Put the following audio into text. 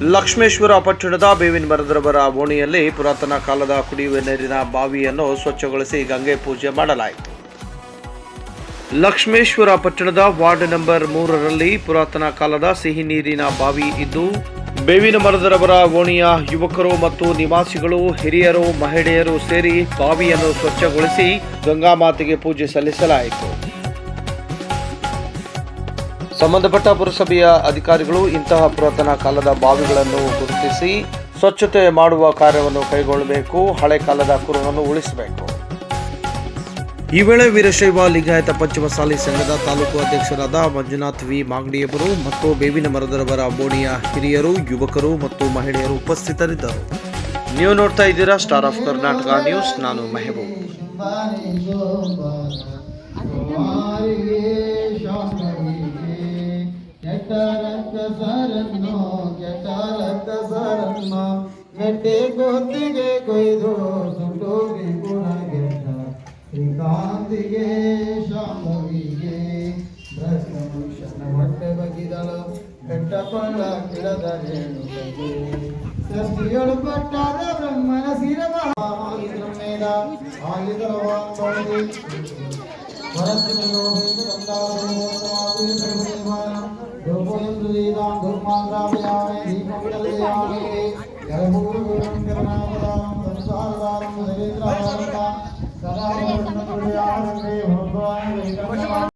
ಲಕ್ಷ್ಮೇಶ್ವರ ಪಟ್ಟಣದ ಬೇವಿನ ಮರದರವರ ಓಣಿಯಲ್ಲಿ ಪುರಾತನ ಕಾಲದ ಕುಡಿಯುವ ನೀರಿನ ಬಾವಿಯನ್ನು ಸ್ವಚ್ಛಗೊಳಿಸಿ ಗಂಗೆ ಪೂಜೆ ಮಾಡಲಾಯಿತು. ಲಕ್ಷ್ಮೇಶ್ವರ ಪಟ್ಟಣದ ವಾರ್ಡ್ ನಂಬರ್ 3ರಲ್ಲಿ ಪುರಾತನ ಕಾಲದ ಸಿಹಿ ನೀರಿನ ಬಾವಿ ಇದ್ದು, ಬೇವಿನ ಮರದರವರ ಓಣಿಯ ಯುವಕರು ಮತ್ತು ನಿವಾಸಿಗಳು, ಹಿರಿಯರು, ಮಹಿಳೆಯರು ಸೇರಿ ಬಾವಿಯನ್ನು ಸ್ವಚ್ಛಗೊಳಿಸಿ ಗಂಗಾಮಾತೆಗೆ ಪೂಜೆ ಸಲ್ಲಿಸಲಾಯಿತು. ಸಂಬಂಧಪಟ್ಟ ಪುರಸಭೆಯ ಅಧಿಕಾರಿಗಳು ಇಂತಹ ಪುರಾತನ ಕಾಲದ ಬಾವಿಗಳನ್ನು ಗುರುತಿಸಿ ಸ್ವಚ್ಛತೆ ಮಾಡುವ ಕಾರ್ಯವನ್ನು ಕೈಗೊಳ್ಳಬೇಕು. ಹಳೆ ಕಾಲದ ಕುರುಹನ್ನು ಉಳಿಸಬೇಕು. ಈ ವೇಳೆ ವೀರಶೈವ ಲಿಂಗಾಯತ ಪಂಚಮಸಾಲಿ ಸಂಘದ ತಾಲೂಕು ಅಧ್ಯಕ್ಷರಾದ ಮಂಜುನಾಥ್ ವಿ ಮಾಗಡಿಯವರು ಮತ್ತು ಬೇವಿನ ಮರದರವರ ಓಣಿಯ ಹಿರಿಯರು, ಯುವಕರು ಮತ್ತು ಮಹಿಳೆಯರು ಉಪಸ್ಥಿತರಿದ್ದರು. ನೀವು ನೋಡ್ತಾ ಇದ್ದೀರಾ ಸ್ಟಾರ್ ಆಫ್ ಕರ್ನಾಟಕ ನ್ಯೂಸ್. ನಾನು ಮೆಹಬೂಬ್. ಮೆಟ್ಟೆ ಗೋತಿಗೆ ಕೊಯ್ದು ಸುಂಟೋಗಿ ಗುಣಗೆಟ್ಟ ಶ್ರೀಕಾಂತಿಗೆ ಶಾಂಭವಿಗೆ ಭ್ರಷ್ಟ ಮನುಷ್ಯನ ಹೊಟ್ಟೆ ಬಗಿದಳು ಬೆಟ್ಟಕೊಳ್ಳ ಕಿಳದ ರೇಣುಕಗೆ ಸೃಷ್ಟಿಯೊಳು ಪಟ್ಟಾದ ಬ್ರಹ್ಮನ ಶಿರಮೇದ ಆಗಿದರವಾಂಬಿ ಹೊರತಿನೋ ಧೂಪಯಂ ಶ್ರೀರಾಮ್ ಧೂಮಾಂಗ್ರಾಮಯಾಮೇ ದೀಪಂ ಕಲ್ಯಾಮೇ